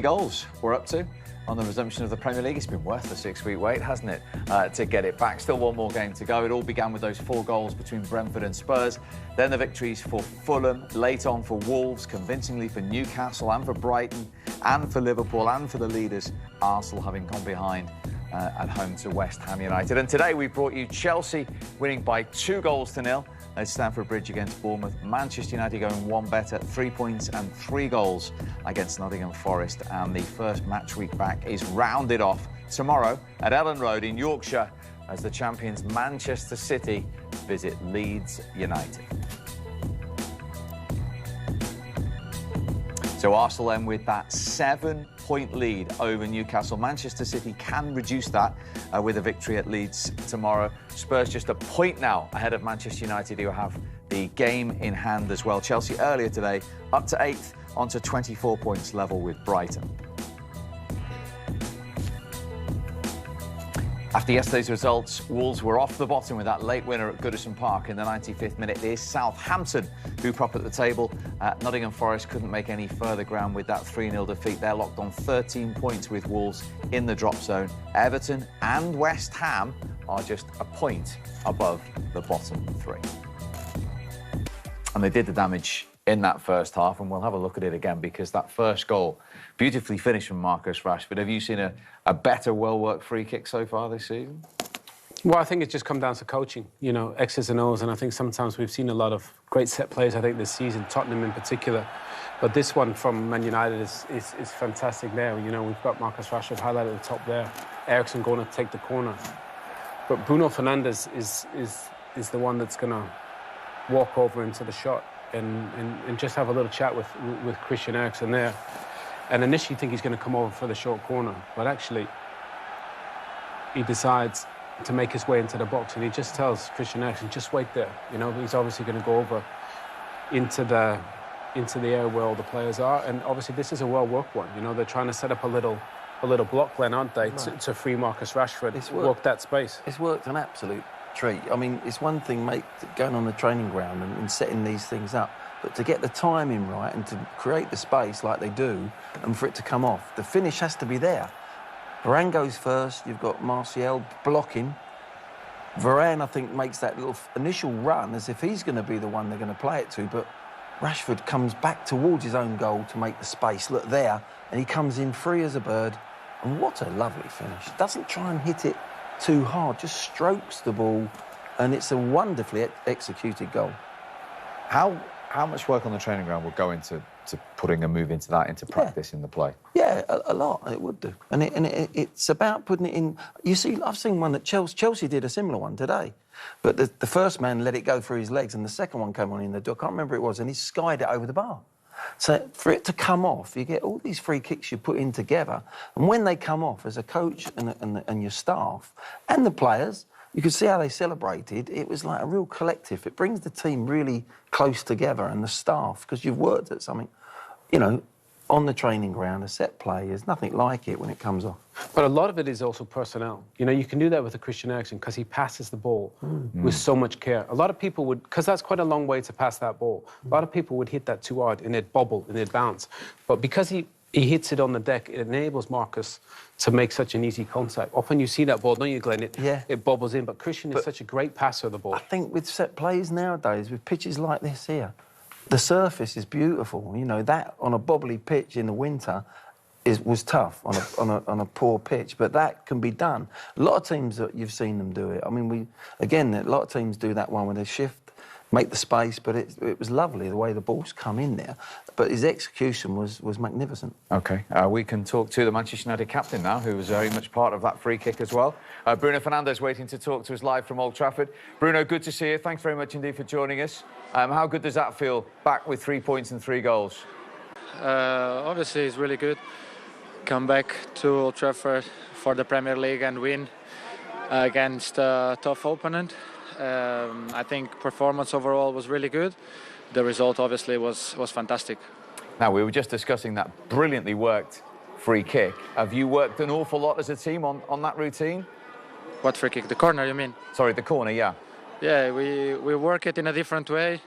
Goals we're up to on the resumption of the Premier League. It's been worth the 6-week wait, hasn't it, to get it back. Still one more game to go. It all began with those 4 goals between Brentford and Spurs. Then the victories for Fulham, late on for Wolves, convincingly for Newcastle and for Brighton and for Liverpool and for the leaders, Arsenal, having gone behind at home to West Ham United. And today we brought you Chelsea winning by 2-0 at Stamford Bridge against Bournemouth. Manchester United going one better, 3 points and 3 goals against Nottingham Forest. And the first match week back is rounded off tomorrow at Ellen Road in Yorkshire as the champions Manchester City visit Leeds United. So Arsenal then with that 7-point lead over Newcastle. Manchester City can reduce that with a victory at Leeds tomorrow. Spurs just a point now ahead of Manchester United, who have the game in hand as well. Chelsea earlier today up to 8th, onto 24 points level with Brighton. After yesterday's results, Wolves were off the bottom with that late winner at Goodison Park in the 95th minute. It is Southampton who prop at the table. Nottingham Forest couldn't make any further ground with that 3-0 defeat. They're locked on 13 points with Wolves in the drop zone. Everton and West Ham are just a point above the bottom 3. And they did the damage in that first half, and we'll have a look at it again because that first goal, beautifully finished from Marcus Rashford. Have you seen a better, well-worked free kick so far this season? Well, I think it's just come down to coaching, you know, X's and O's, and I think sometimes we've seen a lot of great set plays, I think, this season, Tottenham in particular. But this one from Man United is fantastic there. You know, we've got Marcus Rashford highlighted at the top there, Eriksen going to take the corner. But Bruno Fernandes is the one that's going to walk over into the shot and just have a little chat with Christian Eriksen there. And initially think he's going to come over for the short corner, but actually he decides to make his way into the box, and he just tells Christian Eriksen, just wait there. You know, he's obviously going to go over into the area where all the players are, and obviously this is a well-worked one. You know, they're trying to set up a little block, Glenn, aren't they, right, to free Marcus Rashford, it's work that space. It's worked an absolute treat. I mean, it's one thing, mate, going on the training ground and setting these things up, but to get the timing right and to create the space like they do and for it to come off, the finish has to be there. Varane goes first, you've got Martial blocking. Varane, I think, makes that little initial run as if he's going to be the one they're going to play it to, but Rashford comes back towards his own goal to make the space. Look there, and he comes in free as a bird. And what a lovely finish. Doesn't try and hit it too hard, just strokes the ball, and it's a wonderfully executed goal. How much work on the training ground will go into putting a move into practice in the play? Yeah, a lot, it would do. And it's about putting it in. You see, I've seen one that Chelsea did a similar one today. But the first man let it go through his legs, and the second one came on in the door. I can't remember who it was, and he skied it over the bar. So for it to come off, you get all these free kicks you put in together, and when they come off, as a coach and your staff and the players, you could see how they celebrated. It was like a real collective. It brings the team really close together, and the staff, because you've worked at something, you know, on the training ground, a set play, there's nothing like it when it comes off. But a lot of it is also personnel. You know, you can do that with a Christian Eriksen because he passes the ball with so much care. A lot of people would, because that's quite a long way to pass that ball, a lot of people would hit that too hard and it'd bobble and it'd bounce. But because he hits it on the deck, it enables Marcus to make such an easy contact. Often you see that ball, don't you, Glenn? It bobbles in, but Christian is such a great passer of the ball. I think with set plays nowadays, with pitches like this here, the surface is beautiful. You know, that on a bobbly pitch in the winter was tough on a poor pitch, but that can be done. A lot of teams, that you've seen them do it. I mean, a lot of teams do that one where they shift, make the space, but it was lovely the way the balls come in there. But his execution was magnificent. OK, we can talk to the Manchester United captain now, who was very much part of that free kick as well. Bruno Fernandes waiting to talk to us live from Old Trafford. Bruno, good to see you. Thanks very much indeed for joining us. How good does that feel, back with 3 points and 3 goals? Obviously, it's really good. Come back to Old Trafford for the Premier League and win against a tough opponent. I think performance overall was really good. The result obviously was fantastic. Now, we were just discussing that brilliantly worked free kick. Have you worked an awful lot as a team on that routine? What free kick? The corner, you mean? Sorry, the corner, yeah. Yeah, we work it in a different way,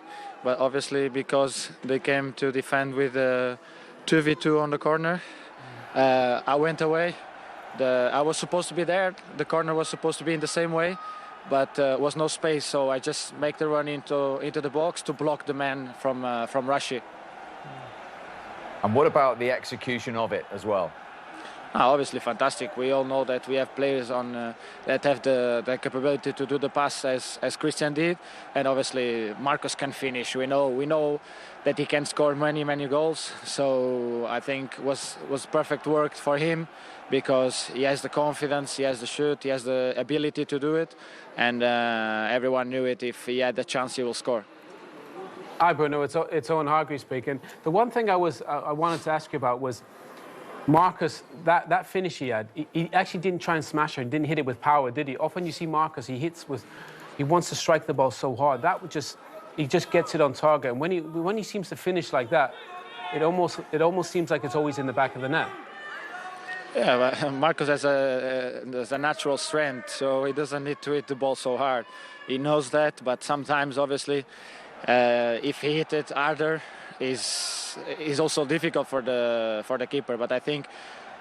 but obviously because they came to defend with 2v2 on the corner, I went away. I was supposed to be there. The corner was supposed to be in the same way, but was no space. So I just make the run into the box to block the man from Rashford. And what about the execution of it as well? Obviously fantastic. We all know that we have players on that have the capability to do the pass as Christian did, and obviously Marcus can finish. We know that he can score many goals. So I think was perfect work for him, because he has the confidence, he has the shoot, he has the ability to do it, and everyone knew it. If he had the chance, he will score. Hi Bruno, it's Owen Hargreaves speaking. The one thing I wanted to ask you about was Marcus, that finish he had, he actually didn't try and smash her, he didn't hit it with power, did he? Often you see Marcus, he wants to strike the ball so hard. He just gets it on target. And when he seems to finish like that, it almost seems like it's always in the back of the net. Yeah, but Marcus has a natural strength, so he doesn't need to hit the ball so hard. He knows that, but sometimes, obviously, if he hit it harder, is also difficult for the keeper. But I think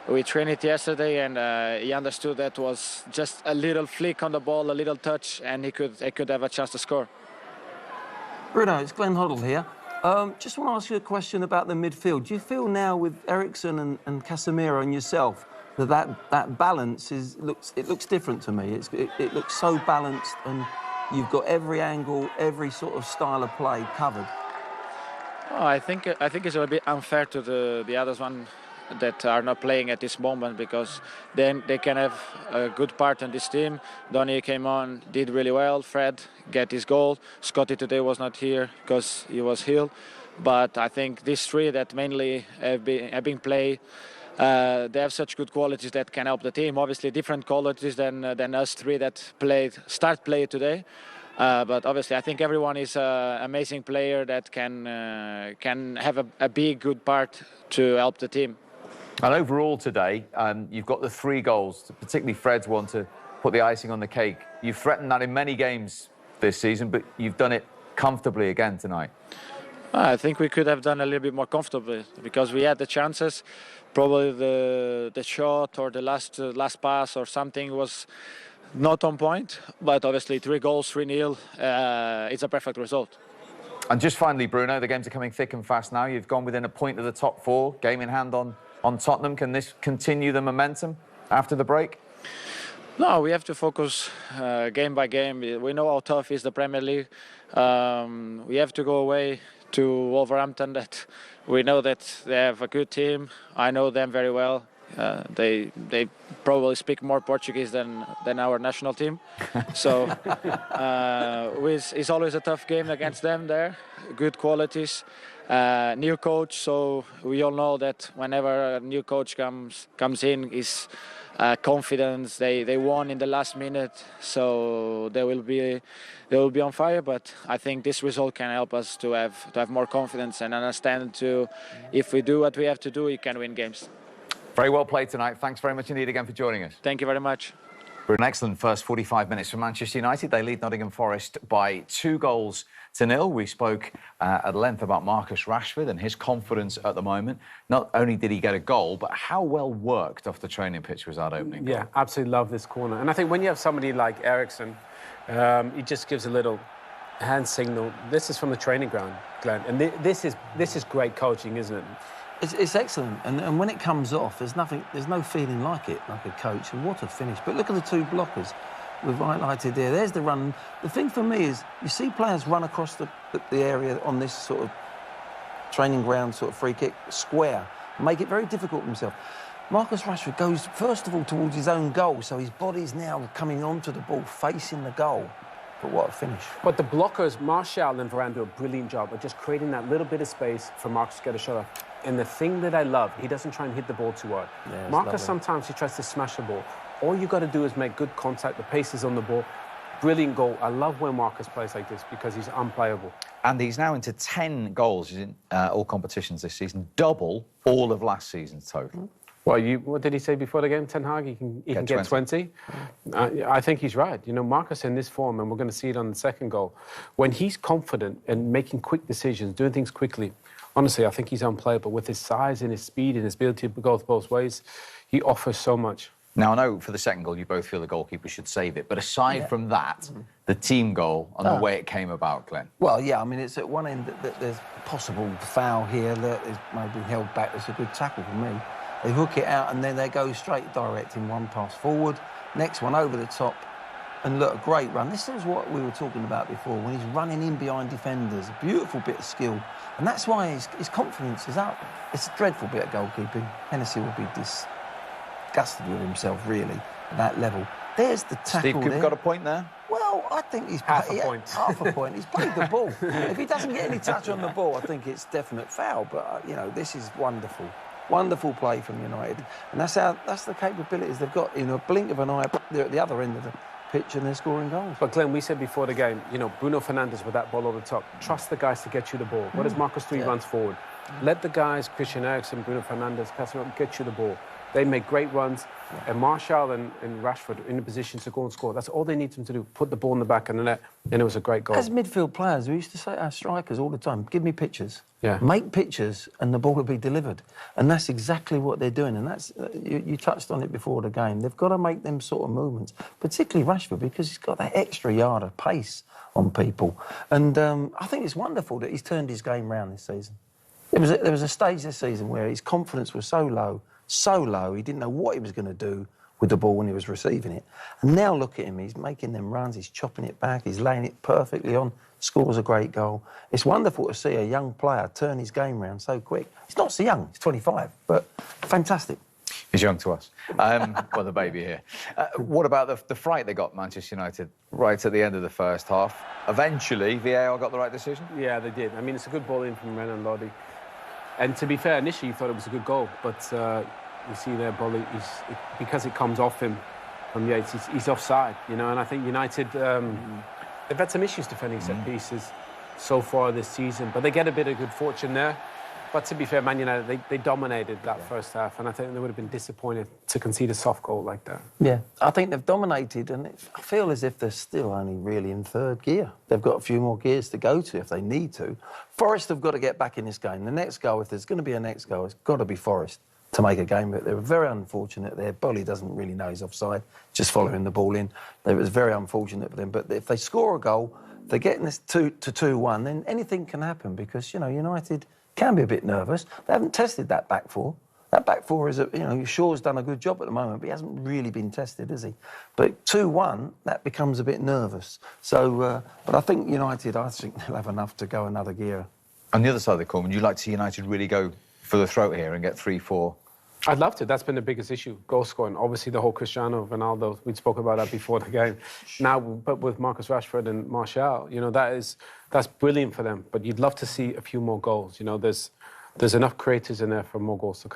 we trained it yesterday, and he understood that was just a little flick on the ball, a little touch, and he could have a chance to score. Bruno, it's Glenn Hoddle here. Just want to ask you a question about the midfield. Do you feel now with Eriksen and Casemiro and yourself that balance looks different to me? It looks so balanced, and you've got every angle, every sort of style of play covered. Oh, I think it's a little bit unfair to the others one that are not playing at this moment, because then they can have a good part in this team. Donny came on, did really well. Fred get his goal. Scotty today was not here because he was ill. But I think these three that mainly have been played, they have such good qualities that can help the team. Obviously different qualities than us three that start play today. But obviously, I think everyone is an amazing player that can have a big, good part to help the team. And overall today, you've got the 3 goals, particularly Fred's one to put the icing on the cake. You've threatened that in many games this season, but you've done it comfortably again tonight. I think we could have done a little bit more comfortably, because we had the chances. Probably the shot or the last pass or something was not on point, but obviously 3 goals, 3-0, it's a perfect result. And just finally, Bruno, the games are coming thick and fast now. You've gone within a point of the top 4, game in hand on Tottenham. Can this continue the momentum after the break? No, we have to focus game by game. We know how tough is the Premier League. We have to go away to Wolverhampton. That we know that they have a good team. I know them very well. They probably speak more Portuguese than our national team. So it's always a tough game against them there. Good qualities. New coach, so we all know that whenever a new coach comes in, is confidence. They won in the last minute, so they will be on fire. But I think this result can help us to have more confidence and understand if we do what we have to do, we can win games. Very well played tonight. Thanks very much indeed again for joining us. Thank you very much. An excellent first 45 minutes for Manchester United. They lead Nottingham Forest by 2-0. We spoke at length about Marcus Rashford and his confidence at the moment. Not only did he get a goal, but how well worked off the training pitch was that opening goal? Yeah, absolutely love this corner. And I think when you have somebody like Eriksen, he just gives a little hand signal. This is from the training ground, Glenn. And this is great coaching, isn't it? It's excellent, and when it comes off, there's no feeling like it, like a coach, and what a finish. But look at the 2 blockers we've highlighted there. There's the run. The thing for me is, you see players run across the area on this sort of training ground, sort of free kick, square, make it very difficult for himself. Marcus Rashford goes, first of all, towards his own goal, so his body's now coming onto the ball, facing the goal. But what a finish. But the blockers, Martial and Varane, do a brilliant job of just creating that little bit of space for Marcus to get a shot off. And the thing that I love, he doesn't try and hit the ball too hard. Yeah, Marcus, sometimes he tries to smash the ball. All you got to do is make good contact. The pace is on the ball. Brilliant goal. I love when Marcus plays like this because he's unplayable. And he's now into 10 goals in all competitions this season, double all of last season's total. Well, what did he say before the game, Ten Hag? He can get 20. I think he's right. You know, Marcus in this form, and we're going to see it on the second goal, when he's confident and making quick decisions, doing things quickly, honestly, I think he's unplayable. With his size and his speed and his ability to go both ways, he offers so much. Now, I know for the second goal, you both feel the goalkeeper should save it. But aside from that, the team goal and the way it came about, Glenn. Well, yeah, I mean, it's at one end that there's a possible foul here that is maybe held back. It's a good tackle for me. They hook it out and then they go straight direct in one pass forward. Next one over the top. And look, a great run. This is what we were talking about before, when he's running in behind defenders. A beautiful bit of skill. And that's why his confidence is up. It's a dreadful bit of goalkeeping. Hennessy will be disgusted with himself, really, at that level. There's the tackle. Steve Cooper got a point there? Well, I think he's half a point. Half a point. He's played the ball. If he doesn't get any touch on the ball, I think it's definite foul. But you know, this is wonderful, wonderful play from United, and that's the capabilities they've got. In a blink of an eye, they're at the other end of the pitch and they're scoring goals. But Glenn, we said before the game, you know, Bruno Fernandes with that ball over the top. Trust the guys to get you the ball. What does Marcus do? He runs forward. Let the guys, Christian Eriksen, Bruno Fernandes, Casemiro, get you the ball. They make great runs, and Martial and Rashford are in a position to go and score. That's all they need them to do. Put the ball in the back of the net, and it was a great goal. As midfield players, we used to say to our strikers all the time, give me pictures. Yeah. Make pictures, and the ball will be delivered. And that's exactly what they're doing. And that's you touched on it before the game. They've got to make them sort of movements, particularly Rashford, because he's got that extra yard of pace on people. And I think it's wonderful that he's turned his game round this season. There was a stage this season where his confidence was so low, he didn't know what he was going to do with the ball when he was receiving it. And now look at him, he's making them runs, he's chopping it back, he's laying it perfectly on, scores a great goal. It's wonderful to see a young player turn his game round so quick. He's not so young, he's 25, but fantastic. He's young to us. Well, the baby here. What about the fright they got, Manchester United, right at the end of the first half? Eventually, VAR got the right decision? Yeah, they did. I mean, it's a good ball in from Renan Lodi. And to be fair, initially you thought it was a good goal, but you see there, Bolly, because it comes off him from Yates, he's offside, you know. And I think United, they've had some issues defending set pieces so far this season, but they get a bit of good fortune there. But to be fair, Man United, they dominated that first half, and I think they would have been disappointed to concede a soft goal like that. Yeah, I think they've dominated, and I feel as if they're still only really in third gear. They've got a few more gears to go to if they need to. Forest have got to get back in this game. The next goal, if there's going to be a next goal, it's got to be Forest to make a game of it. They were very unfortunate there. Bolly doesn't really know he's offside, just following the ball in. It was very unfortunate for them. But if they score a goal, if they're getting this 2-1, then anything can happen because, you know, United can be a bit nervous. They haven't tested that back four. That back four is, Shaw's done a good job at the moment, but he hasn't really been tested, has he? But 2-1, that becomes a bit nervous. So, but I think United, they'll have enough to go another gear. On the other side of the coin, would you like to see United really go for the throat here and get 3-4? I'd love to. That's been the biggest issue, goal scoring. Obviously, the whole Cristiano Ronaldo, we spoke about that before the game. Now, but with Marcus Rashford and Martial, you know, that's brilliant for them. But you'd love to see a few more goals. You know, there's enough creators in there for more goals to come.